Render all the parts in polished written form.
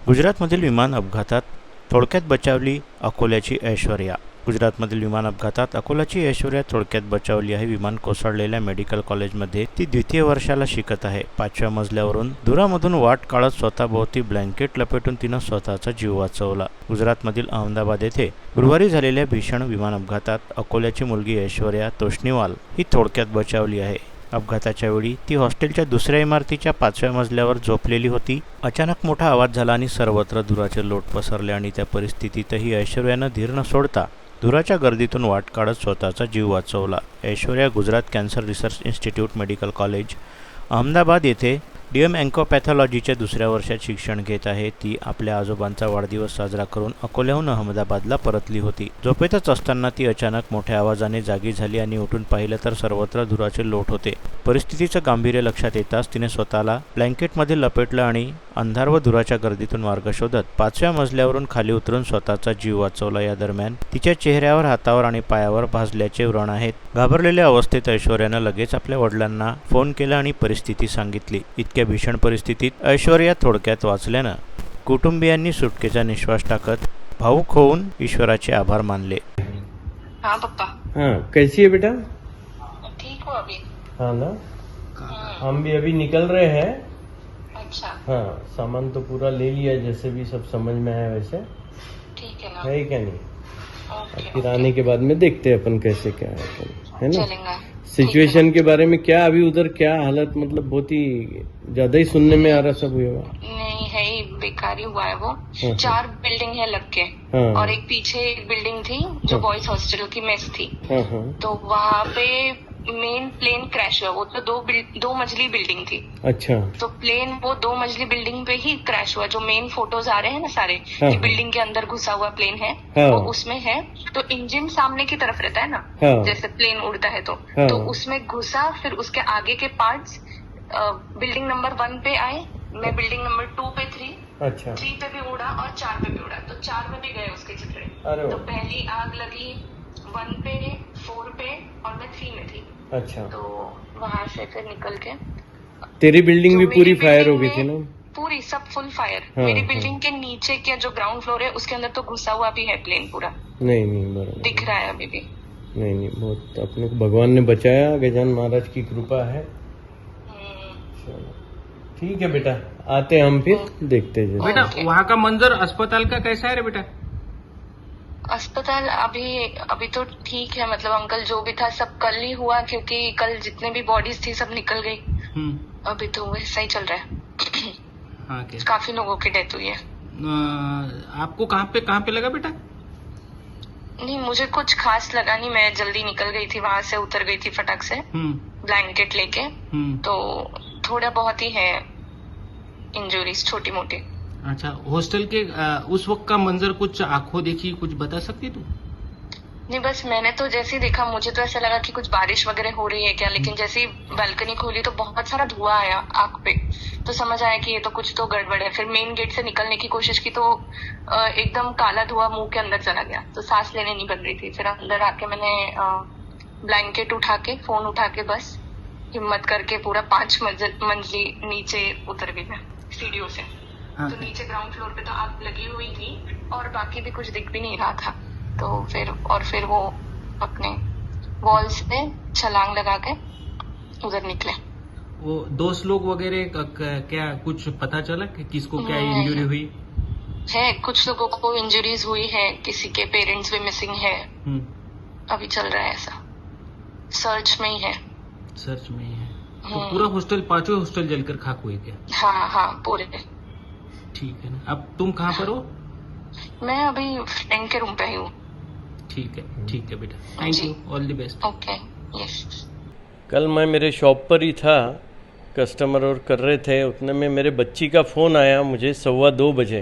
गुजरातमधील विमान अपघातात थोडक्यात बचावली अकोल्याची ऐश्वर्या. गुजरातमधील विमान अपघातात अकोल्याची ऐश्वर्या थोडक्यात बचावली आहे. विमान कोसळलेल्या मेडिकल कॉलेजमध्ये ती द्वितीय वर्षाला शिकत आहे. 5व्या मजल्यावरून धुरामधून वाट काढत स्वतःभोवती ब्लँकेट लपेटून तिनं स्वतःचा जीव वाचवला. गुजरातमधील अहमदाबाद येथे गुरुवारी झालेल्या भीषण विमान अपघातात अकोल्याची मुलगी ऐश्वर्या तोष्णीवाल ही थोडक्यात बचावली आहे. अपघाताच्या वेळी ती हॉस्टेलच्या दुसऱ्या इमारतीच्या 5व्या मजल्यावर झोपलेली होती. अचानक मोठा आवाज झाला आणि सर्वत्र धुराचे लोट पसरले आणि त्या परिस्थितीतही ऐश्वर्यानं धीर न सोडता धुराच्या गर्दीतून वाट काढत स्वतःचा जीव वाचवला. Aishwarya Gujarat cancer research institute medical college Ahmedabad येथे DM ऑन्कोपॅथॉलॉजीच्या दुसऱ्या वर्षात शिक्षण घेत आहे. ती आपल्या आजोबांचा वाढदिवस साजरा करून अकोल्याहून अहमदाबादला परतली होती. झोपेतच असताना ती अचानक मोठ्या आवाजाने जागी झाली आणि उठून पाहिलं तर सर्वत्र धुराचे लोट होते. परिस्थितीचं गांभीर्य लक्षात येताच तिने स्वतःला ब्लँकेटमध्ये लपेटलं आणि अंधार व धुराच्या गर्दीतून मार्ग शोधत 5व्या मजल्यावरून खाली उतरून स्वतःचा जीव वाचवला. या दरम्यान तिच्या चेहऱ्यावर, हातावर आणि पायावर भाजल्याचे व्रण आहेत. घाबरलेल्या अवस्थेत ऐश्वर्यानं लगेच आपल्या वडिलांना फोन केला आणि परिस्थिती सांगितली. इतक्या भीषण परिस्थितीत ऐश्वर्या थोडक्यात वाचल्यानं कुटुंबियांनी सुटकेचा निश्वास टाकत भावुक होऊन ईश्वराचे आभार मानले. हाँ पप्पा। हाँ, कैसी है बेटा? ठीक हो अभी? हाँ ना, हम भी अभी निकल रहे हैं. अच्छा हाँ, सामान तो पूरा ले लिया, जैसे भी सब समझ में आया वैसे ठीक है ना। है क्या नहीं. ओके, फिर आने के बाद में देखते हैं अपन कैसे क्या है अपन, है ना. चलेगा। सिचुएशन के बारे में क्या अभी उधर क्या हालत, मतलब बहुत ही ज्यादा ही सुनने में आ रहा सब हुआ. नहीं है ही, बेकार ही हुआ है वो। हाँ। 4 बिल्डिंग है लग के हाँ. और एक पीछे एक बिल्डिंग थी जो हाँ। बॉयज हॉस्टल की मेस थी। हाँ हाँ. तो वहाँ पे मेन प्लेन क्रैश हुआ। वो तो दो मंजिली बिल्डिंग थी। अच्छा. तो प्लेन वो 2 मंजिली बिल्डिंग पे ही क्रैश हुआ। जो मेन फोटोज आ रहे हैं ना सारे, हाँ। कि बिल्डिंग के अंदर घुसा हुआ प्लेन है, हाँ। वो उसमें है। तो इंजन सामने की तरफ रहता है ना, हाँ। जैसे प्लेन उड़ता है हाँ। तो उसमें घुसा। फिर उसके आगे के पार्ट्स बिल्डिंग नंबर 1 पे आए। मैं बिल्डिंग नंबर 2 पे थी। अच्छा. 3 पे भी उड़ा और 4 पे भी उड़ा। तो 4 में भी गए उसके चित्रे। अरे तो वाह. पहली आग लगी 1 पे, 4 पे और मैं 3 में थी। अच्छा. तो वहां से फिर निकल के तेरी बिल्डिंग भी जो पूरी मेरी फायर हो बिल्डिंग गई थी में ना. पूरी सब फुल फायर। हाँ, मेरी हाँ। बिल्डिंग के नीचे के जो ग्राउंड फ्लोर है उसके अंदर तो घुसा हुआ भी है प्लेन पूरा, नहीं नहीं, बराबर. दिख रहा है अभी भी। नहीं नहीं, बहुत अपने को भगवान ने बचाया, गजानन महाराज की कृपा है. चलो ठीक है बेटा, आते हैं हम फिर देखते हैं. बेटा ओके। वहाँ का मंजर अस्पताल का कैसा है रे बेटा? अस्पताल अभी तो ठीक है। मतलब अंकल जो भी था सब कल ही हुआ, क्योंकि कल जितने भी बॉडीज थी सब निकल गई। अभी तो वैसा ही चल रहा है। हाँ क्या काफी लोगों की डेथ हुई है। आपको कहाँ पे लगा बेटा? नहीं, मुझे कुछ खास लगा नहीं। मैं जल्दी निकल गई थी, वहां से उतर गई थी फटाक से ब्लैंकेट लेके। तो थोड़ा बहुत ही है इंजरीज, छोटी मोटी। अच्छा, हॉस्टल के उस वक्त का मंजर कुछ आंखों देखी, कुछ बता सकती तू? नहीं, बस मैंने तो जैसे ही देखा मुझे तो ऐसा लगा कि कुछ बारिश वगैरह हो रही है क्या। लेकिन जैसे ही बालकनी खोली तो बहुत सारा धुआं आया आंख पे। तो समझ आया कि ये तो कुछ तो गड़बड़ है। फिर मेन गेट से निकलने की कोशिश की तो एकदम काला धुआं मुंह के अंदर चला गया। तो सांस लेने नहीं बन रही थी। फिर अंदर आके मैंने ब्लैंकेट उठा के, फोन उठा के, बस हिम्मत करके पूरा 5 मंजिली नीचे उतर गई मैं सीढ़ियों से। हाँ। तो नीचे ग्राउंड फ्लोर पे तो आग लगी हुई थी और बाकी भी कुछ दिख भी नहीं रहा था। तो फिर वो अपने वॉल से छलांग लगा के उधर निकले। वो दोस्त लोग वगैरह क्या कुछ पता चला कि किसको क्या नहीं। इंजरी हुई? है, कुछ लोगों को इंजरीज हुई है, किसी के पेरेंट्स भी मिसिंग है। अभी चल रहा है ऐसा, सर्च में ही है। सर्च में ही है। तो पूरा हॉस्टल, 5 हॉस्टल जलकर खाक हुए क्या? हाँ पूरे। ठीक है ना. अब तुम कहाँ पर हो? मैं अभी फ्रेंड के रूम पे ही हूँ। ठीक है बेटा, थैंक जी। You, all the best. Okay, yes. कल मैं मेरे शॉप पर ही था, कस्टमर और कर रहे थे, उतने में मेरे बच्ची का फ़ोन आया मुझे 2:15 बजे.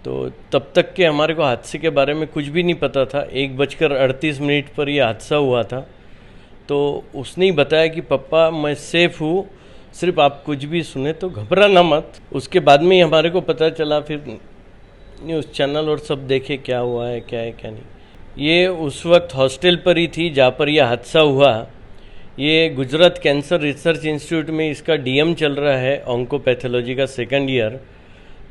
तो तब तक के हमारे को हादसे के बारे में कुछ भी नहीं पता था. 1:38 पर यह हादसा हुआ था. तो उसने ही बताया कि पापा मैं सेफ़ हूँ, सिर्फ आप कुछ भी सुने तो घबराना मत. उसके बाद में ही हमारे को पता चला, फिर न्यूज़ चैनल और सब देखे क्या हुआ है, क्या है क्या नहीं. ये उस वक्त हॉस्टल पर ही थी जहाँ पर यह हादसा हुआ. ये गुजरात कैंसर रिसर्च इंस्टीट्यूट में इसका DM चल रहा है, ऑन्कोपैथोलॉजी का 2nd ईयर.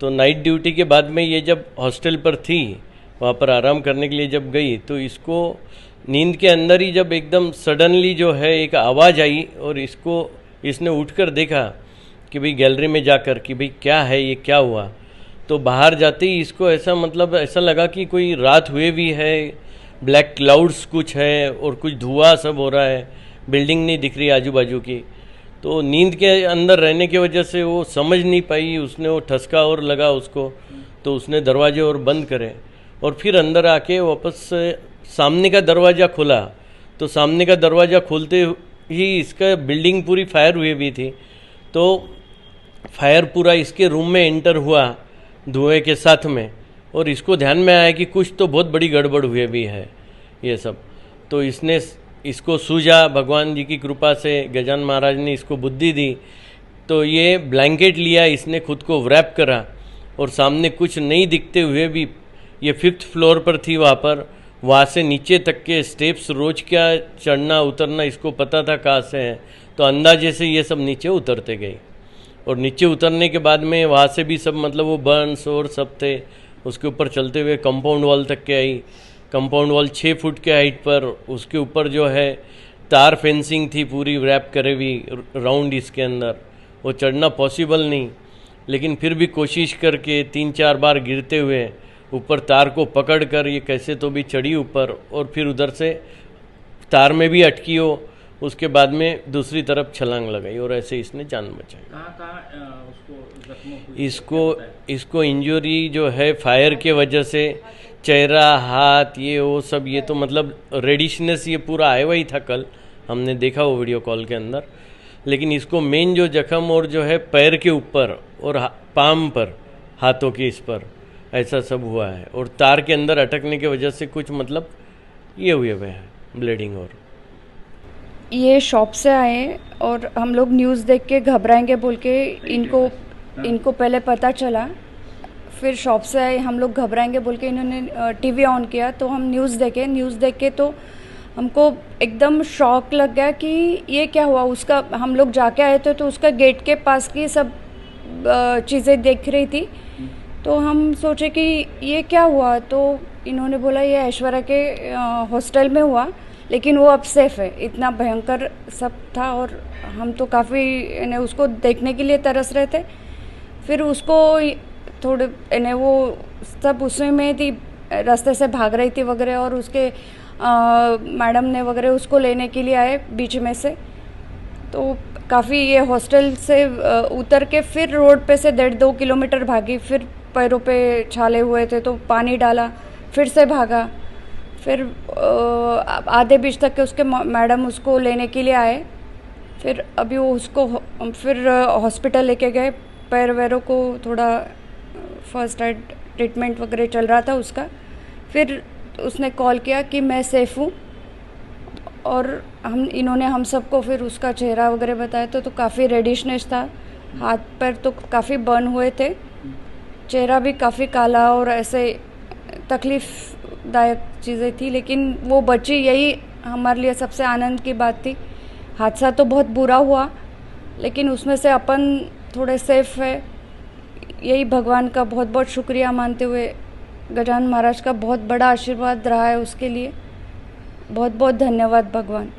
तो नाइट ड्यूटी के बाद में ये जब हॉस्टल पर थी, वहाँ पर आराम करने के लिए जब गई, तो इसको नींद के अंदर ही जब एकदम सडनली जो है एक आवाज़ आई और इसने उठकर देखा कि भाई गैलरी में जाकर कि भाई क्या है, ये क्या हुआ। तो बाहर जाते ही इसको ऐसा लगा कि कोई रात हुए भी है, ब्लैक क्लाउड्स कुछ है और कुछ धुआं सब हो रहा है, बिल्डिंग नहीं दिख रही आजू बाजू की। तो नींद के अंदर रहने की वजह से वो समझ नहीं पाई, उसने वो ठसका और लगा उसको, तो उसने दरवाजे और बंद करे और फिर अंदर आके वापस सामने का दरवाज़ा खोला। तो सामने का दरवाज़ा खोलते ही इसका बिल्डिंग पूरी फायर हुई भी थी, तो फायर पूरा इसके रूम में एंटर हुआ धुएं के साथ में, और इसको ध्यान में आया कि कुछ तो बहुत बड़ी गड़बड़ हुई भी है ये सब। तो इसने इसको सूझा, भगवान जी की कृपा से गजानन महाराज ने इसको बुद्धि दी, तो ये ब्लैंकेट लिया, इसने खुद को रैप करा और सामने कुछ नहीं दिखते हुए भी, ये 5th फ्लोर पर थी वहाँ से नीचे तक के स्टेप्स रोज क्या चढ़ना उतरना इसको पता था कहाँ से है, तो अंदाजे से ये सब नीचे उतरते गई। और नीचे उतरने के बाद में वहाँ से भी सब वो बर्न्स और सब थे, उसके ऊपर चलते हुए कंपाउंड वॉल तक के आई। कंपाउंड वॉल 6 फुट के हाइट पर, उसके ऊपर जो है तार फेंसिंग थी पूरी रैप करे हुई राउंड इसके अंदर, वो चढ़ना पॉसिबल नहीं, लेकिन फिर भी कोशिश करके 3-4 बार गिरते हुए ऊपर तार को पकड़कर ये कैसे तो भी चढ़ी ऊपर, और फिर उधर से तार में भी अटकी हो, उसके बाद में दूसरी तरफ छलांग लगाई और ऐसे इसने जान बचाई। कहाँ उसको जख्म हुई? इसको इंजरी जो है फायर के वजह से चेहरा, हाथ, ये वो सब, ये तो रेडिशनेस ये पूरा आया हुआ ही था, कल हमने देखा वो वीडियो कॉल के अंदर। लेकिन इसको मेन जो जख्म और जो है पैर के ऊपर और पाम पर, हाथों के इस पर ऐसा सब हुआ है, और तार के अंदर अटकने की वजह से कुछ ये हुए हैं ब्लीडिंग। और ये शॉप से आए और हम लोग न्यूज़ देख के घबराएंगे बोल के इनको पहले पता चला, फिर शॉप से आए, हम लोग घबराएंगे बोल के इन्होंने टीवी ऑन किया, तो हम न्यूज़ देख के तो हमको एकदम शॉक लग गया कि ये क्या हुआ। उसका हम लोग जाके आए थे तो उसका गेट के पास की सब चीज़ें देख रही थी, तो हम सोचे कि ये क्या हुआ। तो इन्होंने बोला ये ऐश्वर्या के हॉस्टल में हुआ, लेकिन वो अब सेफ़ है। इतना भयंकर सब था और हम तो काफ़ी उसको देखने के लिए तरस रहे थे। फिर उसको थोड़े वो सब उसमें थी, रास्ते से भाग रही थी वगैरह, और उसके मैडम ने वगैरह उसको लेने के लिए आए बीच में से। तो काफ़ी ये हॉस्टल से उतर के फिर रोड पे से 1.5-2 किलोमीटर भागी, फिर पैरों पे छाले हुए थे तो पानी डाला, फिर से भागा, फिर आधे बीच तक के उसके मैडम उसको लेने के लिए आए। फिर अभी वो उसको फिर हॉस्पिटल लेके गए, पैर वैरों को थोड़ा फर्स्ट एड ट्रीटमेंट वगैरह चल रहा था उसका। फिर उसने कॉल किया कि मैं सेफ़ हूँ, और इन्होंने हम सबको फिर उसका चेहरा वगैरह बताया तो काफ़ी रेडिशनेस था, हाथ पैर तो काफ़ी बर्न हुए थे, चेहरा भी काफ़ी काला और ऐसे तकलीफ़दायक चीज़ें थी, लेकिन वो बची, यही हमारे लिए सबसे आनंद की बात थी। हादसा तो बहुत बुरा हुआ, लेकिन उसमें से अपन थोड़े सेफ है, यही भगवान का बहुत बहुत शुक्रिया मानते हुए, गजानन महाराज का बहुत बड़ा आशीर्वाद रहा है उसके लिए। बहुत बहुत धन्यवाद भगवान।